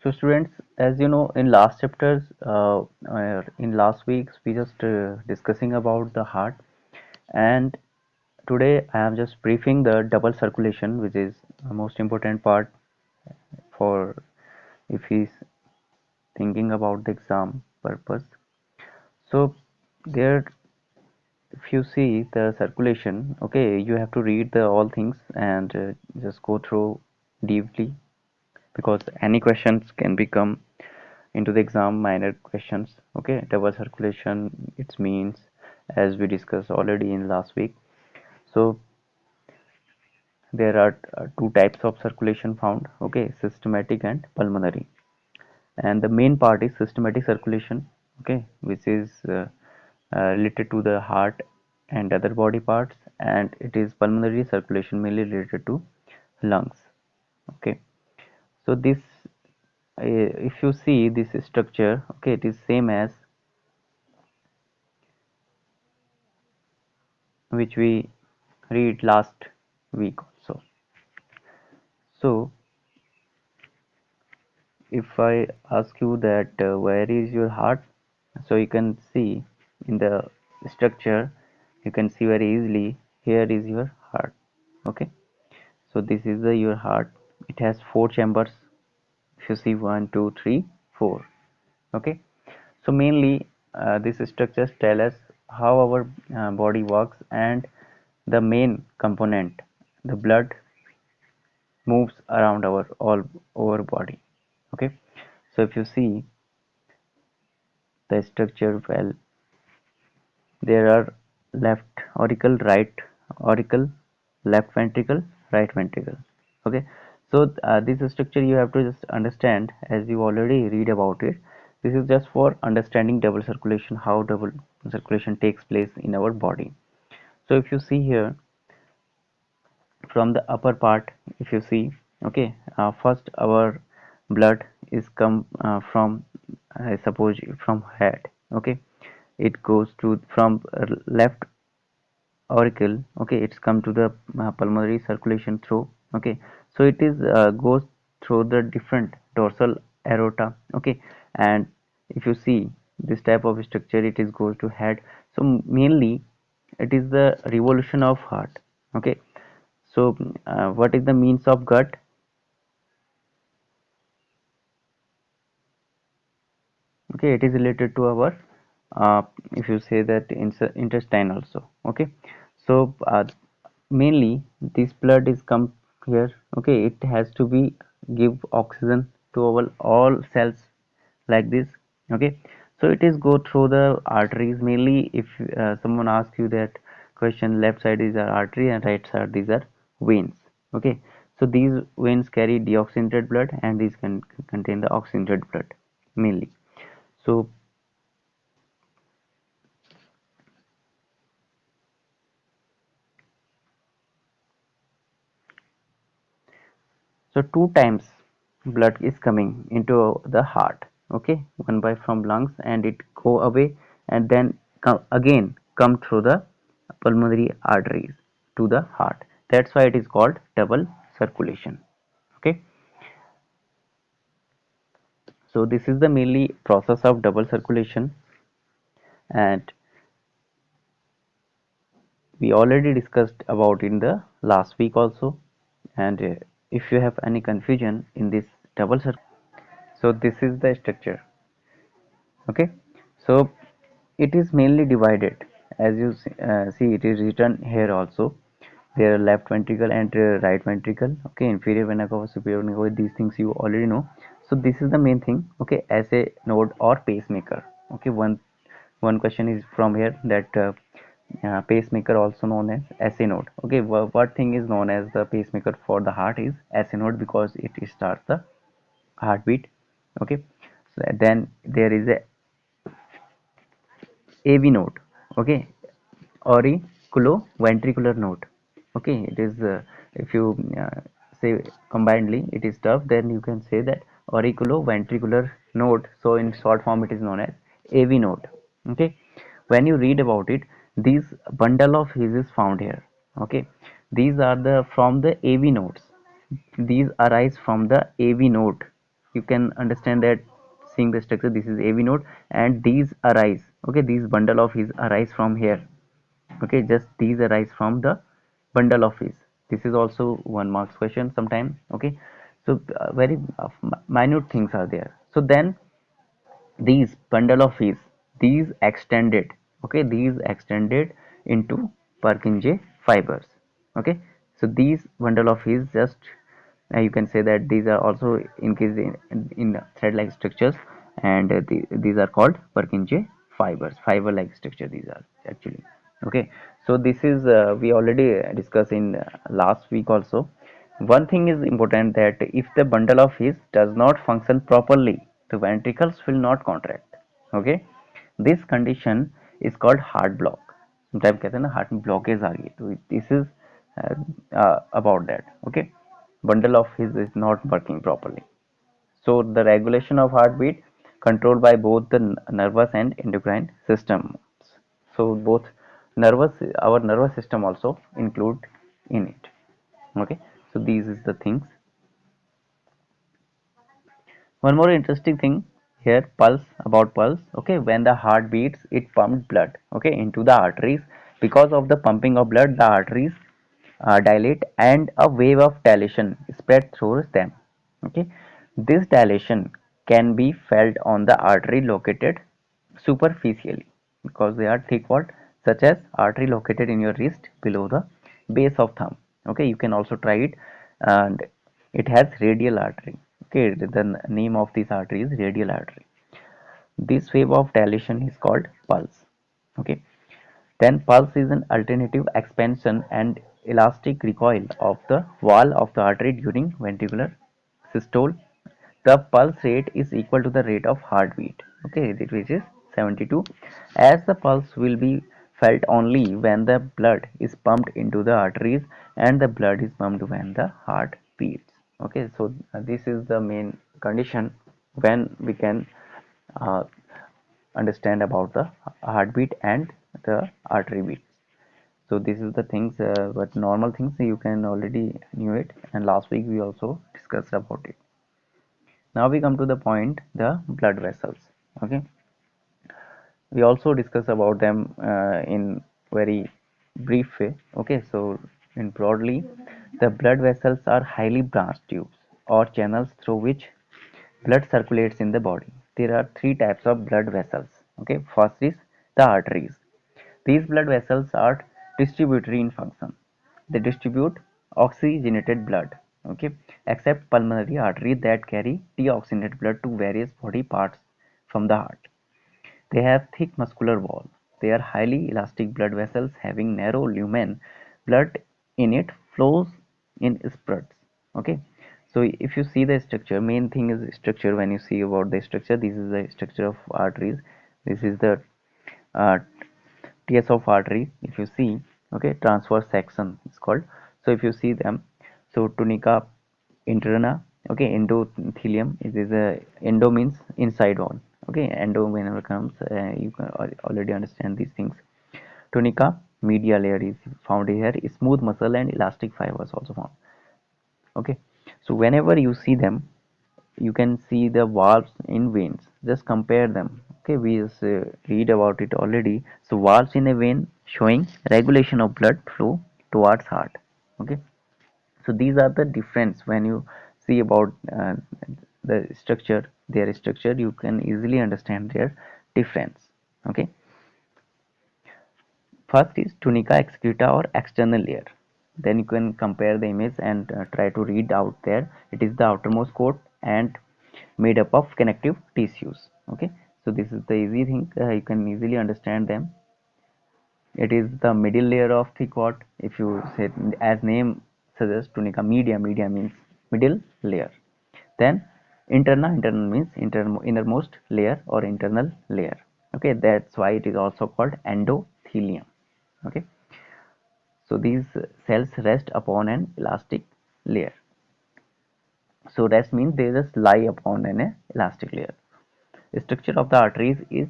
So students, as you know, in last chapters, in last weeks, we just discussing about the heart, and today I am just briefing the double circulation, which is the most important part for if he's thinking about the exam purpose. So there, if you see the circulation, okay, you have to read the all things and just go through deeply because any questions can become into the exam minor questions. Okay, double circulation, it means, as we discussed already in last week. So there are two types of circulation found, okay, systematic and pulmonary, and the main part is systematic circulation, okay, which is related to the heart and other body parts, and it is pulmonary circulation mainly related to lungs. Okay, so this if you see this structure, okay, it is same as which we read last week also. So if I ask you that where is your heart, so you can see in the structure, you can see very easily here is your heart. Okay, so this is the your heart. It has four chambers. If you see one, two, three, four. Okay, so mainly these structures tell us how our body works, and the main component, the blood, moves around our all over body. Okay, so if you see the structure well, there are left auricle, right auricle, left ventricle, right ventricle. Okay, so this structure you have to just understand, as you already read about it. This is just for understanding double circulation, how double circulation takes place in our body. So if you see here from the upper part, if you see, okay, first our blood is come from, I suppose, from head. Okay, it goes to from left auricle. Okay, it's come to the pulmonary circulation through. Okay, so it is goes through the different dorsal aorta. Okay, and if you see this type of structure, it is goes to head. So mainly it is the revolution of heart. Okay, so what is the means of gut? Okay, it is related to our if you say that intestine also. Okay, so mainly this blood is come here. Okay, it has to be give oxygen to our all cells like this. Okay, so it is go through the arteries mainly. If someone asks you that question, left side is our artery and right side these are veins. Okay, so these veins carry deoxygenated blood and these can contain the oxygenated blood mainly. So two times blood is coming into the heart. Okay, one by from lungs and it go away and then again come through the pulmonary arteries to the heart. That's why it is called double circulation. Okay, so this is the mainly process of double circulation, and we already discussed about in the last week also. And if you have any confusion in this double circulation, so this is the structure. Okay, so it is mainly divided, as you see it is written here also. There are left ventricle and right ventricle. Okay, inferior vena cava, superior vena cava, these things you already know. So this is the main thing. Okay, SA node or pacemaker. Okay, one question is from here that pacemaker also known as SA node. Okay, what thing is known as the pacemaker for the heart is SA node because it starts the heartbeat. Okay, so then there is a AV node. Okay, auriculoventricular node. Okay, it is if you say combinedly it is tough, then you can say that auriculoventricular node. So in short form it is known as AV node. Okay, when you read about it, these bundle of his is found here. Okay, these are the from the AV nodes. These arise from the AV node. you can understand that seeing the structure. This is AV node, and these arise, okay, these bundle of his arise from here, okay, just these arise from the bundle of his. This is also one marks question sometime, okay. So very minute things are there. So then these bundle of his, these extended, okay, these extended into Purkinje fibers, okay. So these bundle of his just you can say that these are also increased in thread like structures, and these are called Purkinje fibers, fiber like structure these are actually, okay. So this is we already discussed in last week also. One thing is important, that if the bundle of his does not function properly, the ventricles will not contract, okay. This condition is called heart block. Sometime कहते हैं ना heart में blockage आ गई, तो this is about that, okay. Bundle of his is not working properly. So the regulation of heartbeat controlled by both the nervous and endocrine systems. So both nervous, our nervous system also include in it, okay. So these is the things. One more interesting thing here, pulse, about pulse, okay. When the heart beats, it pumps blood, okay, into the arteries. Because of the pumping of blood, the arteries dilate and a wave of dilation spread through them, okay. This dilation can be felt on the artery located superficially, because they are thick walled, such as artery located in your wrist below the base of thumb, okay. You can also try it. And it has radial artery, okay. The name of this artery is radial artery. This wave of dilation is called pulse, okay. Then pulse is an alternative expansion and elastic recoil of the wall of the artery during ventricular systole. The pulse rate is equal to the rate of heartbeat, okay, which is 72, as the pulse will be felt only when the blood is pumped into the arteries, and the blood is pumped when the heart beats, okay. So this is the main condition when we can uh, understand about the heartbeat and the artery beat. So this is the things, but normal things you can already knew it, and last week we also discussed about it. Now we come to the point, the blood vessels, okay. We also discuss about them in very brief way, okay. So in broadly, the blood vessels are highly branched tubes or channels through which blood circulates in the body. There are three types of blood vessels, okay. First is the arteries. These blood vessels are distributory in function. They distribute oxygenated blood, okay, except pulmonary arteries that carry deoxygenated blood to various body parts from the heart. They have thick muscular wall. They are highly elastic blood vessels having narrow lumen. Blood in it flows in spurts, okay. So if you see the structure, main thing is structure. When you see about the structure, this is the structure of arteries. This is the uh, TS of artery. If you see, okay, transverse section is called. So if you see them, so tunica interna, okay, endothelium, it is a endo means inside wall, okay. Endo whenever comes, you can already understand these things. Tunica media layer is found here. Smooth muscle and elastic fibers also found, okay. So whenever you see them, you can see the valves in veins. Just compare them, okay. We just read about it already. So valves in a vein showing regulation of blood flow towards heart, okay. So these are the difference. When you see about the structure, their structure, you can easily understand their difference, okay. First is tunica excreta or external layer. Then you can compare the image and try to read out there. It is the outermost coat and made up of connective tissues, okay. So this is the easy thing, you can easily understand them. It is the middle layer of the coat. If you say, as name suggests, tunica media means middle layer. Then internal means innermost layer or internal layer, okay. That's why it is also called endothelium, okay. So these cells rest upon an elastic layer. So rest means they just lie upon an elastic layer. The structure of the arteries is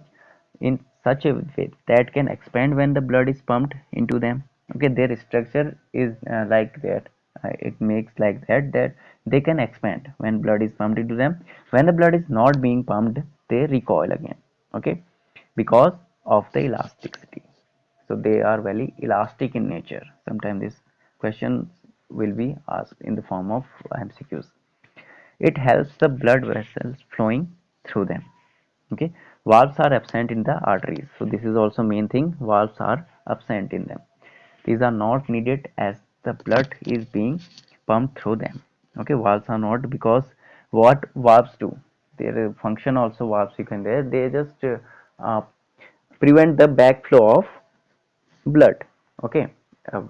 in such a way that can expand when the blood is pumped into them, okay. Their structure is like that. it makes like that they can expand when blood is pumped into them. When the blood is not being pumped, they recoil again. Okay, because of the elasticity. So they are very elastic in nature. Sometimes this question will be asked in the form of MCQs. It helps the blood vessels flowing through them. Okay, valves are absent in the arteries, so this is also main thing. Valves are absent in them. These are not needed as the blood is being pumped through them. Okay, valves are not, because what valves do, their function also, valves you can there, they just uh, prevent the backflow of blood. Okay, uh,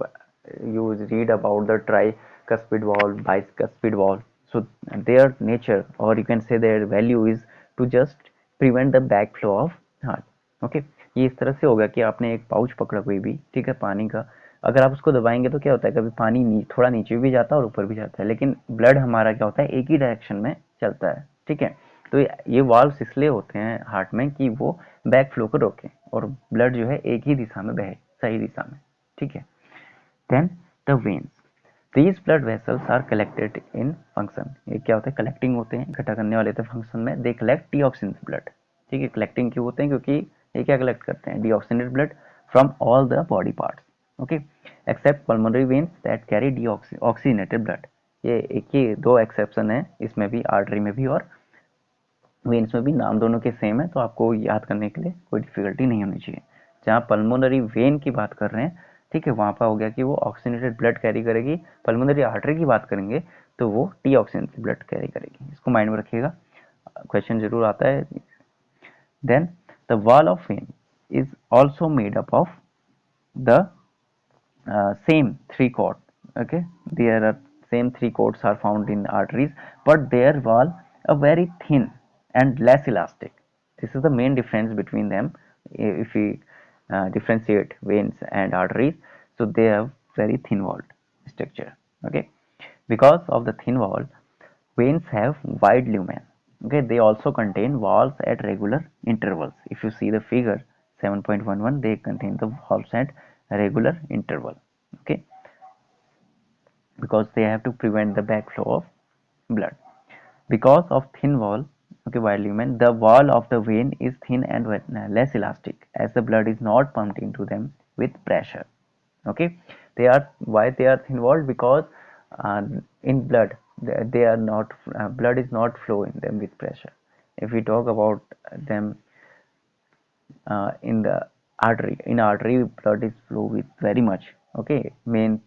you read about the tricuspid valve, bicuspid valve. So their nature, or you can say their value, is to just prevent the backflow of heart. Okay, ये इस तरह से होगा कि आपने एक pouch पकड़ा कोई भी, ठीक है, पानी का, अगर आप उसको दबाएंगे तो क्या होता है, कभी पानी थोड़ा नीचे भी जाता है और ऊपर भी जाता है, लेकिन ब्लड हमारा क्या होता है, एक ही डायरेक्शन में चलता है। ठीक है, तो ये वाल्व्स इसलिए होते हैं हार्ट में कि वो बैक फ्लो को रोकें और ब्लड जो है एक ही दिशा में बहे, सही दिशा में। ठीक है, then the veins, these blood vessels are collected in function। ये क्या होता है, कलेक्टिंग होते हैं, इकट्ठा करने वाले थे फंक्शन में। They collect deoxygenated blood. ठीक है, कलेक्टिंग क्यों होते हैं, क्योंकि ये क्या कलेक्ट करते हैं, deoxygenated blood from all the body parts. Okay, accept pulmonary veins that carry deoxygenated blood. ये एक ही दो एक्सेप्शन है इसमें भी, आर्टरी में भी और वेन्स में भी। नाम दोनों के सेम है, तो आपको याद करने के लिए कोई डिफिकल्टी नहीं होनी चाहिए। जहाँ पल्मोनरी वेन की बात कर रहे हैं, ठीक है, वहाँ पर हो गया कि वो ऑक्सीनेटेड ब्लड कैरी करेगी। पल्मोनरी आर्टरी की बात करेंगे तो वो टी ऑक्सीनेटेड ब्लड कैरी करेगी। इसको माइंड में रखिएगा, क्वेश्चन जरूर आता है। Then the wall of vein is also made up of the same three chord. Okay, there are same three chords are found in arteries, but their wall are very thin and less elastic. This is the main difference between them. If we differentiate veins and arteries, so they have very thin walled structure. Okay, because of the thin wall, veins have wide lumen. Okay, they also contain valves at regular intervals. If you see the figure 7.11, they contain the valves at regular interval. Okay, because they have to prevent the backflow of blood. Because of thin wall, okay, wide lumen, the wall of the vein is thin and less elastic, as the blood is not pumped into them with pressure. Okay, they are, why they are thin walled, because uh, in blood they are not blood is not flowing them with pressure. If we talk about them in the artery, in artery blood is flow with very much. Okay, main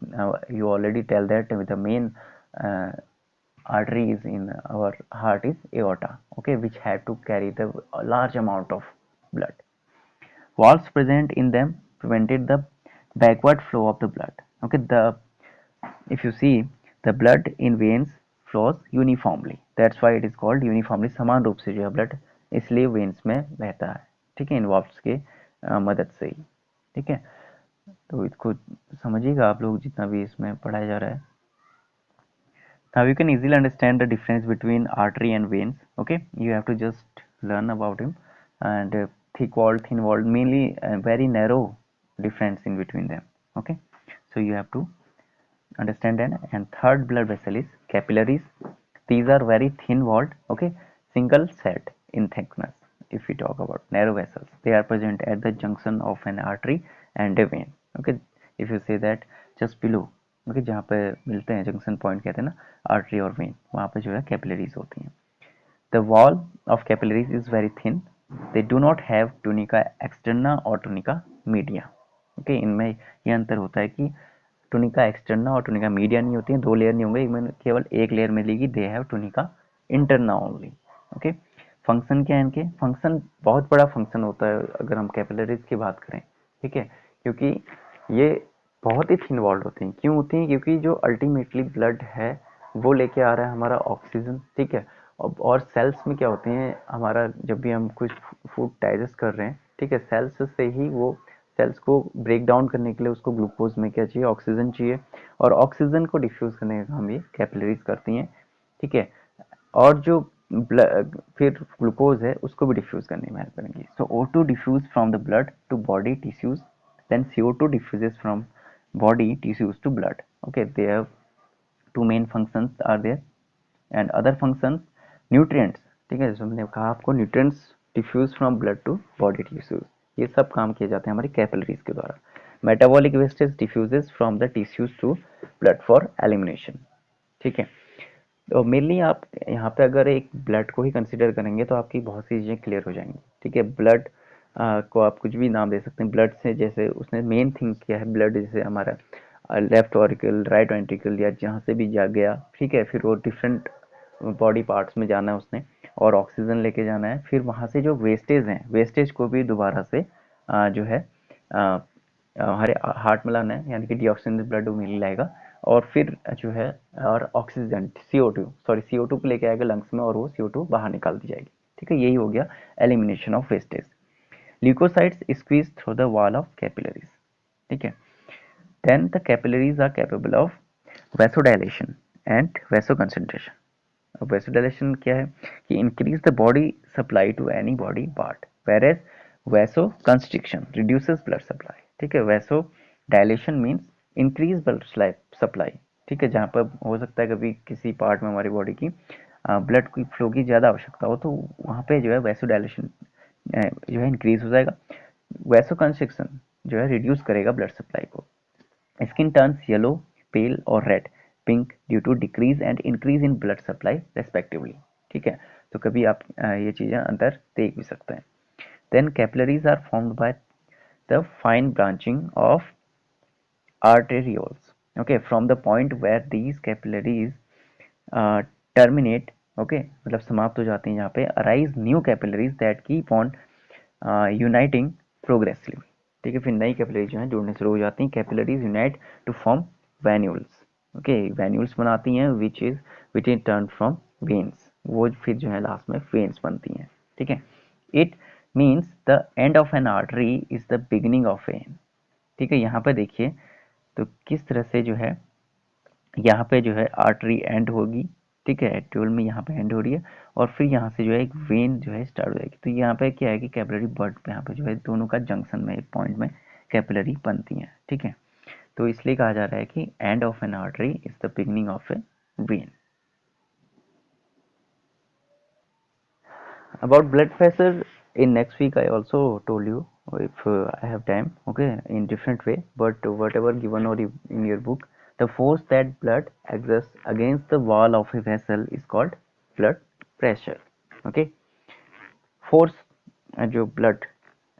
you already tell that with the main uh, artery is in our heart is aorta. Okay, which had to carry the large amount of blood. Valves present in them prevented the backward flow of the blood. Okay, the, if you see, the blood in veins flows uniformly, that's why it is called uniformly, समान रूप से जो है blood इसलिए veins में बहता है। ठीक है, इन valves के मदद से ही। ठीक है, तो इसको समझिएगा आप लोग जितना भी इसमें पढ़ाया जा रहा है। Now you can easily understand the difference between artery and veins. Okay, you have to just learn about him, and thick walled, thin walled, mainly very narrow difference in between them. Okay, so you have to understand that. And third blood vessel is capillaries. These are very thin walled, okay, single set in thickness. If we talk about narrow vessels, they are present at the junction of an artery and a vein. Okay, if you say that just below, okay, जहाँ पे मिलते हैं junction point कहते हैं ना, artery और when, वहाँ पे जो है कैपिलरीज होती हैं। The wall of capillaries is very thin. They do not have tunica externa और tunica media. Okay, इनमें ये अंतर होता है कि टूनिका एक्सटर्ना और टूनिका मीडिया नहीं होती है, दो लेयर नहीं होंगे, इनमें केवल एक लेयर मिलेगी। They have tunica interna only. Okay, function क्या है इनके, फंक्शन बहुत बड़ा फंक्शन होता है अगर हम कैपिलरीज की बात करें। ठीक है, क्योंकि ये बहुत ही थिन वॉल्ड होती हैं। क्यों होती हैं, क्योंकि जो अल्टीमेटली ब्लड है वो लेके आ रहा है हमारा ऑक्सीजन। ठीक है, और सेल्स में क्या होते हैं, हमारा जब भी हम कुछ फूड डाइजेस्ट कर रहे हैं, ठीक है, सेल्स से ही वो, सेल्स को ब्रेक डाउन करने के लिए उसको ग्लूकोज में क्या चाहिए, ऑक्सीजन चाहिए, और ऑक्सीजन को डिफ्यूज करने का काम ये कैपिलरीज करती हैं। ठीक है, और जो फिर ग्लूकोज है उसको भी डिफ्यूज करने में हेल्प करेंगी। So O2 diffuse from the blood to body tissues, then CO2 diffuses from body tissues to blood. Okay, they have two main functions are there and other functions nutrients, ठीक है, जैसे हमने कहा आपको nutrients diffuse from blood to body tissues, ये सब काम किए जाते हैं हमारी कैपिलरीज के द्वारा। Metabolic wastage diffuses from the tissues to blood for elimination, ठीक है। तो मेनली आप यहाँ पे अगर एक ब्लड को ही कंसिडर करेंगे तो आपकी बहुत सी चीज़ें क्लियर हो जाएंगी, ठीक है। ब्लड को आप कुछ भी नाम दे सकते हैं। ब्लड से जैसे उसने मेन थिंग किया है, ब्लड जैसे हमारा लेफ्ट ऑरिकल, राइट वेंट्रिकल या जहाँ से भी जा गया, ठीक है, फिर वो डिफरेंट बॉडी पार्ट्स में जाना है उसने और ऑक्सीजन लेके जाना है। फिर वहाँ से जो वेस्टेज हैं, वेस्टेज को भी दोबारा से जो है हमारे हार्ट में लाना है, यानी कि डीऑक्सीजन ब्लड मिल लाएगा और फिर जो है और ऑक्सीजन CO2 को लेके आएगा लंग्स में और वो CO2 बाहर निकाल दी जाएगी, ठीक है। यही हो गया elimination of wastage. Leucocytes squeeze through the wall of capillaries, ठीक है। Then the capillaries are capable of vasodilation and vasoconstriction. अब वैसोडाइलेशन क्या है कि increase the body supply to any body part, whereas vasoconstriction reduces blood supply, ठीक है। Vasodilation means increase blood supply, ठीक है। जहाँ पर हो सकता है कभी किसी पार्ट में हमारी बॉडी की ब्लड की फ्लो की ज़्यादा आवश्यकता हो तो वहाँ पे जो है वैसो डायलेशन जो है इंक्रीज हो जाएगा। वैसो कंस्ट्रिक्शन जो है रिड्यूस करेगा ब्लड सप्लाई को। स्किन टर्न्स येलो, पेल और red, pink due to decrease and increase in blood supply respectively, ठीक है। तो कभी आप ये चीज़ें अंदर देख भी सकते हैं। Then capillaries are formed by the fine branching of arterioles, okay, from the point where these capillaries terminate, okay, मतलब समाप्त हो जाती हैं यहाँ पे, arise new capillaries that keep on uniting progressively, ठीक है। फिर नई कैपिलरीज जो हैं जुड़ने शुरू हो जाती हैं। Capillaries unite to form venules, okay, venules बनाती हैं which in turn from veins, वो फिर जो है लास्ट में वेन्स बनती हैं, ठीक है। It means the end of N artery is the beginning of when, ठीक है। यहाँ पे देखिए तो किस तरह से जो है यहाँ पे जो है आर्टरी एंड होगी, ठीक है, एट्रियोल में यहाँ पे एंड हो रही है और फिर यहाँ से जो है एक वेन जो है स्टार्ट हो जाएगी। तो यहाँ पे क्या है कि कैपिलरी बड पे यहाँ पे जो है दोनों का जंक्शन में एक पॉइंट में कैपिलरी बनती है, ठीक है। तो इसलिए कहा जा रहा है कि end of N artery is the beginning of A when. About blood pressure, in next week I also told you, if I have time, okay, in different way, but whatever given or in your book, the force that blood exerts against the wall of a vessel is called blood pressure, okay। Force जो blood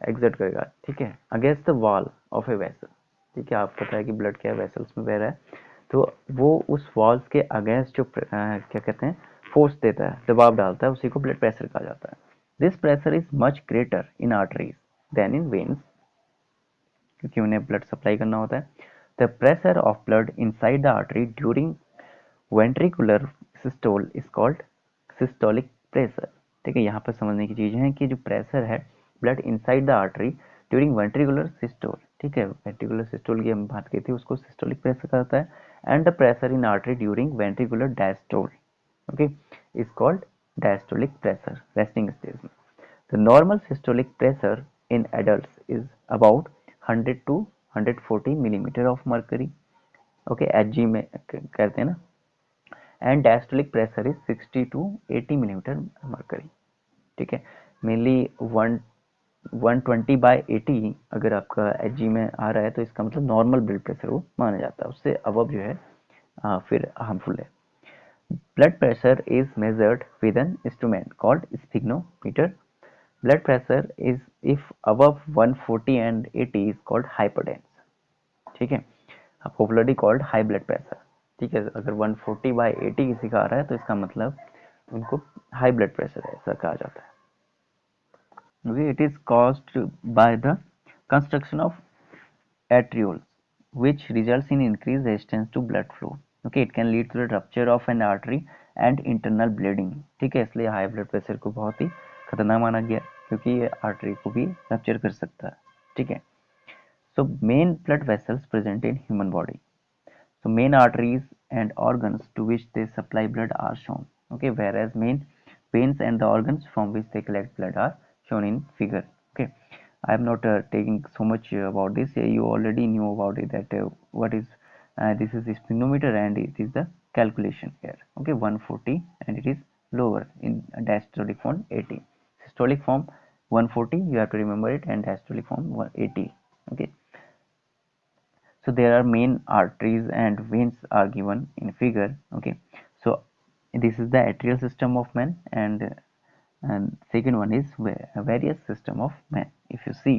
exert करेगा, ठीक है, against the wall of a vessel, ठीक है। आपको पता है कि ब्लड क्या वेसल्स में बह रहा है, तो वो उस वॉल्स के अगेंस्ट जो क्या कहते हैं फोर्स देता है, दबाव डालता है, उसी को ब्लड प्रेशर कहा जाता है। This pressure is much greater in arteries than in veins, क्योंकि उन्हें ब्लड सप्लाई करना होता है। The pressure of blood inside the artery during ventricular systole is called systolic pressure, ठीक है। यहाँ पर समझने की चीज़ है कि जो प्रेशर है blood inside the artery during ventricular systole, ठीक है, वेंट्रिकुलर सिस्टोल की हम बात की थी, उसको सिस्टोलिक प्रेशर कहता है। And the pressure in artery during ventricular diastole, okay, is called diastolic pressure resting stage में। The normal systolic pressure in adults is about 100 to 140 millimetre of mercury, okay, H में कहते हैं ना। And diastolic pressure is 60 to 80 millimetre mercury, ठीक है। Mainly 120/80 अगर आपका H में आ रहा है तो इसका मतलब नॉर्मल ब्लड प्रेशर वो माना जाता है, उससे अबव जो है फिर हार्मफुल है। Blood pressure is measured with an instrument called sphygmometer. Blood pressure is if above 140 and 80 is called hypertension, ठीक है, popularly called high blood pressure, ठीक है। अगर 140/80 किसी का आ रहा है तो इसका मतलब उनको हाई ब्लड प्रेशर है, ऐसा कहा जाता है। Okay, it is caused by the construction of arterioles, which results in increased resistance to blood flow. Okay, it can lead to the rupture of an artery and internal bleeding, ठीक है। इसलिए high blood pressure को बहुत ही खतरनाक माना गया क्योंकि ये आर्टरी को भी रप्चर कर सकता है, ठीक है। So main blood vessels present in human body. So main arteries and organs to which they supply blood are shown. Okay, whereas main veins and the organs from which they collect blood are shown in figure. Okay, I am not taking so much about this. You already knew about it that what is this is the sphygmometer and it is the calculation here. Okay, 140 and it is lower in diastolic form 80. Systolic form 140, you have to remember it, and diastolic form 180. Okay, so there are main arteries and veins are given in figure. Okay, so this is the atrial system of man, and second one is various system of man. If you see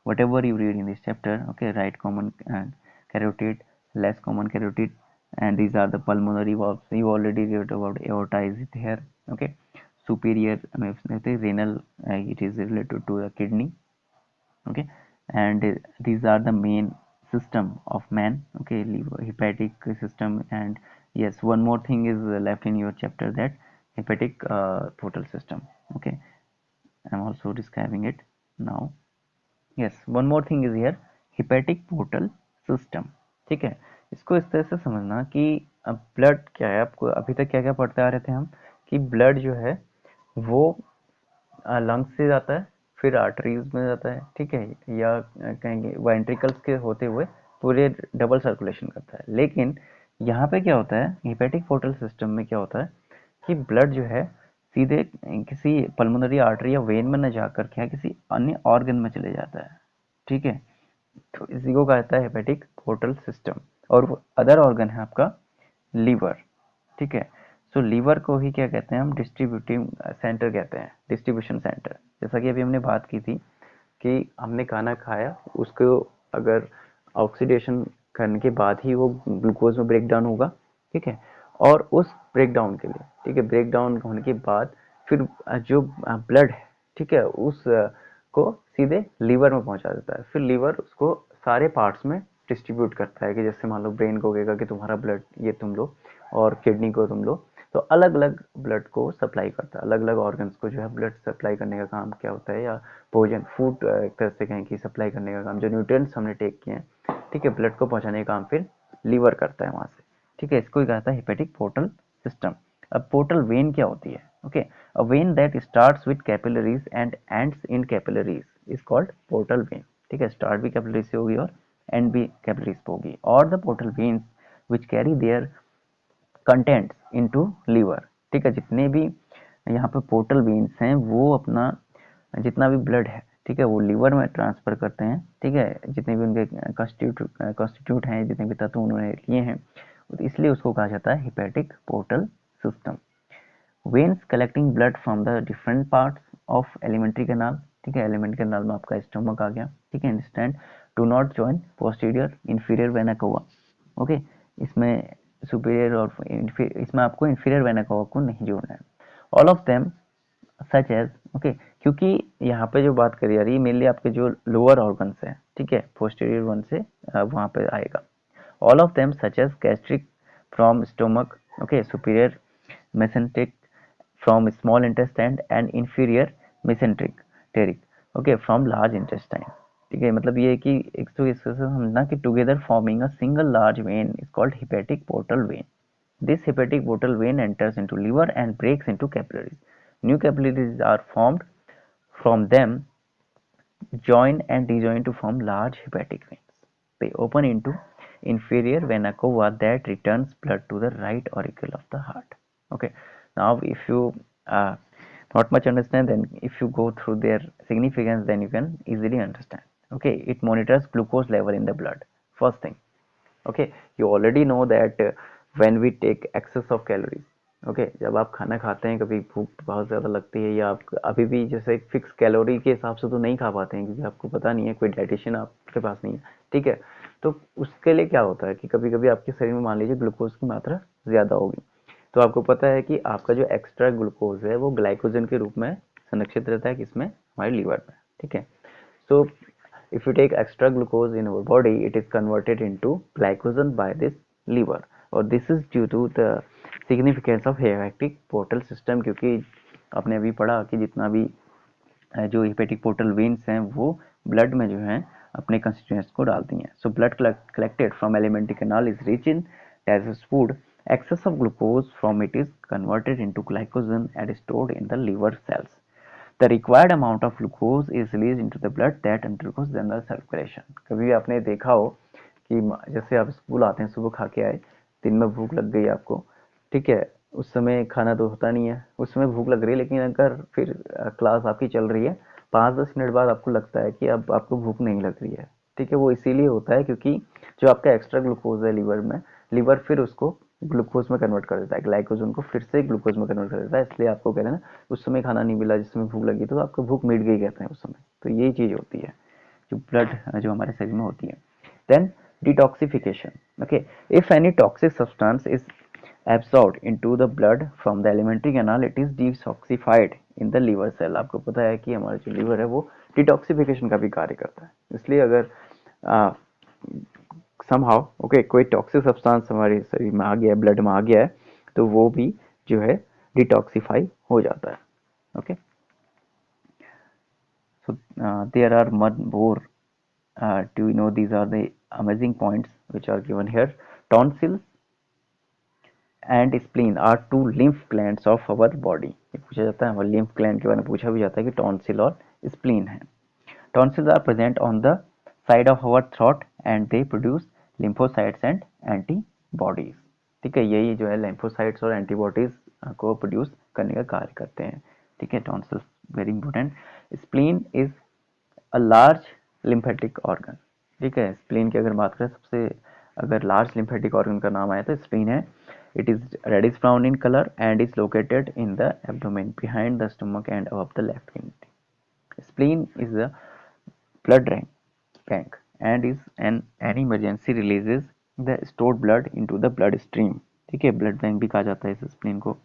whatever you read in this chapter, okay, right common carotid, less common carotid, and these are the pulmonary valves. You already read about aorta is it here. Okay, superior renal, it is related to the kidney. Okay, and these are the main system of man. Okay, liver, hepatic system, and yes, one more thing is left in your chapter, that hepatic portal system. Okay, I'm also describing it now. Yes, one more thing is here, hepatic portal system. ठीक है, इसको इस तरह से समझना कि अब blood क्या है, आपको अभी तक क्या क्या पढ़ते आ रहे थे हम, कि ब्लड जो है वो लंग्स से जाता है, फिर आर्टरीज में जाता है, ठीक है, या कहेंगे वेंट्रिकल्स के होते हुए पूरे डबल सर्कुलेशन करता है। लेकिन यहाँ पे क्या होता है, हेपेटिक पोर्टल सिस्टम में क्या होता है कि ब्लड जो है सीधे किसी पल्मोनरी आर्टरी या वेन में न जाकर क्या किसी अन्य ऑर्गन में चले जाता है। ठीक है, तो इसी को कहता है हेपेटिक पोर्टल सिस्टम। और अदर ऑर्गन है आपका लीवर। ठीक है, सो लीवर को ही क्या कहते हैं हम, डिस्ट्रीब्यूटिंग सेंटर कहते हैं, डिस्ट्रीब्यूशन सेंटर। जैसा कि अभी हमने बात की थी कि हमने खाना खाया, उसको अगर ऑक्सीडेशन करने के बाद ही वो ग्लूकोज में ब्रेक डाउन होगा। ठीक है, और उस ब्रेक डाउन के लिए, ठीक है, ब्रेक डाउन होने के बाद फिर जो ब्लड है, ठीक है, उस को सीधे लीवर में पहुंचा देता है। फिर लीवर उसको सारे पार्ट्स में डिस्ट्रीब्यूट करता है, कि जैसे मान लो ब्रेन को कहेगा कि तुम्हारा ब्लड ये तुम लो, और किडनी को तुम लो। तो अलग अलग ब्लड को सप्लाई करता है, अलग अलग ऑर्गन्स को जो है ब्लड सप्लाई करने का काम क्या होता है, या भोजन फूड एक तरह से कहें कि सप्लाई करने का काम, जो न्यूट्रिएंट्स हमने टेक किए हैं, ठीक है, ब्लड को पहुंचाने का काम फिर लीवर करता है वहां से। ठीक है, इसको ही कहता है हेपेटिक पोर्टल सिस्टम। अब पोर्टल वेन क्या होती है? Okay, a when that starts with capillaries and ends in capillaries is called portal vein. ठीक है, स्टार्ट भी कैपिलरीज से होगी और एंड भी कैपिलरीज पे होगी। और the portal veins which carry their contents into liver. ठीक है, जितने भी यहाँ पे पोर्टल वेन्स हैं वो अपना जितना भी ब्लड है, ठीक है, वो लीवर में ट्रांसफर करते हैं। ठीक है, जितने भी उनके कॉन्स्टिट्यूट हैं, जितने भी तत्व उन्होंने लिए हैं, इसलिए उसको कहा जाता है hepatic portal system. Veins collecting blood from the different parts of alimentary canal. ठीक है, एलिमेंट्री कैनाल में आपका स्टमक आ गया। ठीक है, instant do not join posterior inferior vena कवा। ओके, इसमें सुपीरियर और इसमें आपको इंफीरियर वेना कवा को नहीं जोड़ना है। All of them such as, okay, क्योंकि यहाँ पे जो बात करी जा रही है मेनली आपके जो लोअर ऑर्गन्स हैं, ठीक है, पोस्टीरियर वन से वहाँ पे आएगा। All of them such as gastric from stomach, okay, superior mesenteric from small intestine and inferior mesenteric, okay, from large intestine। ठीक है, मतलब ये है कि एक तो इससे समझना कि together forming a single large when is called hepatic portal vein. This hepatic portal vein enters into liver and breaks into capillaries. New capillaries are formed from them, join and rejoin to form large hepatic veins. They open into inferior vena cava that returns blood to the right auricle of the heart. Okay, now if you not much understand, then if you go through their significance, then you can easily understand. Okay, it monitors glucose level in the blood. First thing, okay, you already know that when we take excess of calories, okay, जब आप खाना खाते हैं, कभी भूख बहुत ज़्यादा लगती है, या आप अभी भी जैसे फिक्स कैलोरी के हिसाब से तो नहीं खा पाते हैं क्योंकि आपको पता नहीं है, कोई डाइटिशियन आपके पास नहीं है। ठीक है, तो उसके लिए क्या होता है कि कभी कभी आपके शरीर में मान लीजिए ग्लूकोज की मात्रा ज़्यादा होगी, तो आपको पता है कि आपका जो एक्स्ट्रा ग्लूकोज है वो ग्लाइकोजन के रूप में संरक्षित रहता है, किसमें, हमारे लीवर में। ठीक है, सो if you take extra glucose in our body, it is converted into glycogen by this liver, or this is due to the significance of hepatic portal system। क्योंकि आपने अभी पढ़ा कि जितना भी जो हेपेटिक पोर्टल वेन्स हैं वो ब्लड में जो है अपने कंस्टिट्यूएंट्स को डालती हैं। So blood collected from alimentary canal is rich in digest food. Excess of glucose from it is converted into glycogen and stored in the liver cells. The required amount of glucose is released into the blood that undergoes general circulation। कभी आपने देखा हो कि जैसे आप school आते हैं, सुबह खा के आए, दिन में भूख लग गई आपको, ठीक है, उस समय खाना तो होता नहीं है, उस समय भूख लग रही है, लेकिन अगर फिर क्लास आपकी चल रही है, 5-10 मिनट बाद आपको लगता है कि अब आपको भूख नहीं लग रही है। ठीक है, वो इसीलिए होता है क्योंकि जो आपका एक्स्ट्रा ग्लूकोज है लीवर में, लीवर फिर उसको ग्लूकोज में कन्वर्ट कर देता है, ग्लाइकोजन को फिर से ग्लूकोज में कन्वर्ट कर देता है, इसलिए आपको कहते हैं ना उस समय खाना नहीं मिला जिस समय भूख लगी, तो आपको भूख मिट गई कहते हैं उस समय। तो यही चीज़ होती है जो ब्लड जो हमारे शरीर में होती है। Then detoxification. Okay, if any toxic substance is absorbed into the blood from the alimentary canal, it is detoxified in the liver cell. आपको पता है कि हमारा जो लीवर है वो डिटॉक्सिफिकेशन का भी कार्य करता है, इसलिए अगर somehow ओके कोई टॉक्सिक सब्सटेंस हमारे शरीर में आ गया है, ब्लड में आ गया है, तो वो भी जो है डिटॉक्सिफाई हो जाता है। Okay, so there are more. Do you know these are the amazing points which are given here? Tonsil and spleen are two lymph glands of our body. ये पूछा जाता है, हमारे lymph gland के बारे में पूछा भी जाता है कि tonsil और spleen है। Tonsils are present on the side of our throat and they produce lymphocytes and antibodies. ठीक है, यही जो है lymphocytes और antibodies को प्रोड्यूस करने का कार्य करते हैं। ठीक है, tonsils very important. Spleen is a large lymphatic organ. ठीक है, स्प्लीन की अगर बात करें, सबसे अगर लार्ज लिम्फेटिक ऑर्गन का नाम आया तो स्प्लीन है। It is reddish brown in colour and is located in the abdomen behind the stomach and above the left kidney. Spleen is a blood bank and is an any emergency releases the stored blood into the blood stream। ठीक है, blood bank भी कहा जाता है इस spleen को।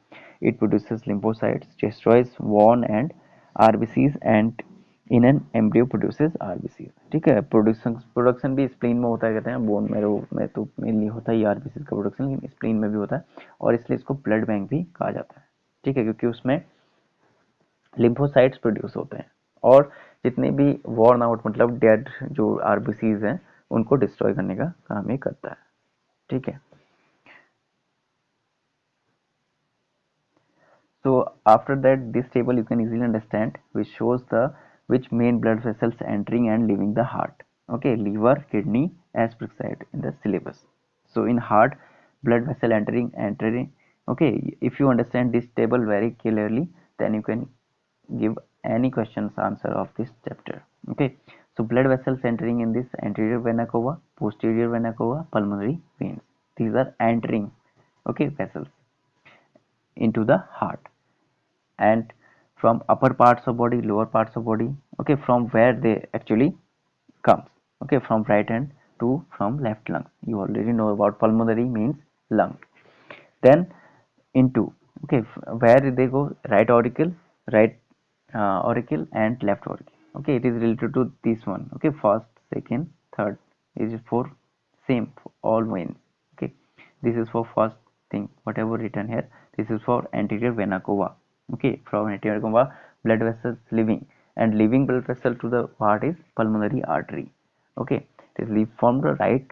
It produces lymphocytes, destroys worn and RBCs and in an embryo produces RBCs. ठीक है, प्रोडक्शन भी स्प्लीन में होता है, कहते हैं बोन मैरो में तो मेनली होता है आरबीसीज का प्रोडक्शन, लेकिन स्प्लीन में भी होता है और इसलिए इसको ब्लड बैंक भी कहा जाता है। ठीक है, क्योंकि उसमें लिम्फोसाइट्स प्रोड्यूस होते हैं और जितने भी वॉर्न आउट मतलब डेड जो आरबीसीज हैं उनको डिस्ट्रॉय करने का काम ये करता है। ठीक है, so after that this table you can easily understand which shows the which main blood vessels entering and leaving the heart. Okay, liver, kidney as prescribed in the syllabus. So in heart, blood vessel entering. Okay, if you understand this table very clearly, then you can give any questions answer of this chapter. Okay, so blood vessels entering in this anterior vena cava, posterior vena cava, pulmonary veins, these are entering, okay, vessels into the heart, and from upper parts of body, lower parts of body, okay, from where they actually comes, okay, from right hand to from left lung. You already know about pulmonary means lung. Then into, okay, where they go, right auricle, right auricle and left auricle. Okay, it is related to this one. Okay, first, second, third is for same for all veins. Okay, this is for first thing whatever written here, this is for anterior vena cava. Okay, from anterior cava blood vessels leaving, and leaving blood vessel to the part is pulmonary artery. Okay, it is leave from the right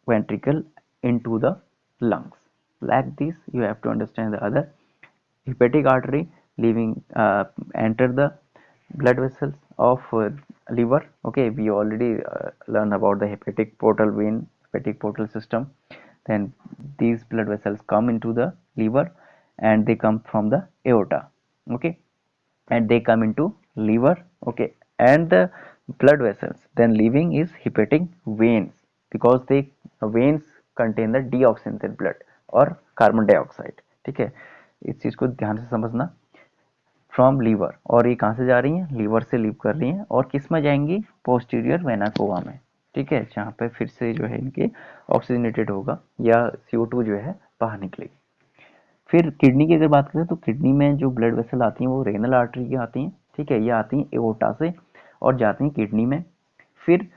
ventricle into the lungs. Like this you have to understand the other. Hepatic artery leaving enter the blood vessels of liver. Okay, we already learned about the hepatic portal vein, hepatic portal system. Then these blood vessels come into the liver and they come from the aorta. Okay, and they come into liver. Okay, and the blood vessels then leaving is hepatic veins, because they veins contain the deoxygenated blood और carbon dioxide. ठीक है, इस चीज को ध्यान से समझना। From liver, और ये कहाँ से जा रही हैं, लीवर से लीव कर रही हैं और किस में जाएंगी, पोस्टीरियर वेना कोवा में। ठीक है, जहाँ पे फिर से जो है इनके ऑक्सीजनेटेड होगा या CO2 जो है बाहर निकलेगी। फिर किडनी की अगर बात करें तो किडनी में जो ब्लड वेसल आती हैं वो रेनल आर्टरी की आती हैं। ठीक है, ये आती हैं एओर्टा से और जाती हैं किडनी में। फिर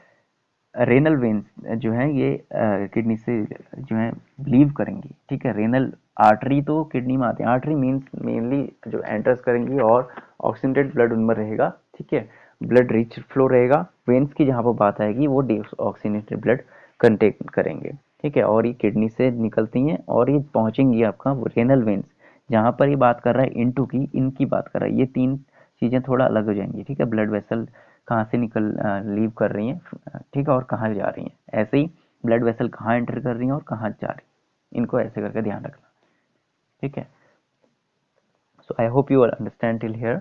रेनल वेन्स जो है ये किडनी से जो है लीव करेंगी। ठीक है, रेनल आर्टरी तो किडनी में आती है, आर्टरी मीन्स मेनली जो एंटर्स करेंगी और ऑक्सीजनेटेड ब्लड उनमें रहेगा। ठीक है, ब्लड रिच फ्लो रहेगा। वेन्स की जहाँ पर बात आएगी वो ऑक्सीजनेटेड ब्लड कंटेन करेंगे। ठीक है, और ये किडनी से निकलती हैं और ये पहुँचेंगी आपका रेनल वेन्स, जहाँ पर ये बात कर रहा है इनटू की, इनकी बात कर रहा है, ये तीन चीज़ें थोड़ा अलग हो जाएंगी। ठीक है, ब्लड वेसल कहाँ से निकल लीव कर रही हैं, ठीक है, और कहाँ जा रही हैं। ऐसे ही ब्लड वेसल कहाँ एंटर कर रही हैं और कहाँ जा रही हैं, इनको ऐसे करके ध्यान रखना। ठीक है. So I hope you all understand till here.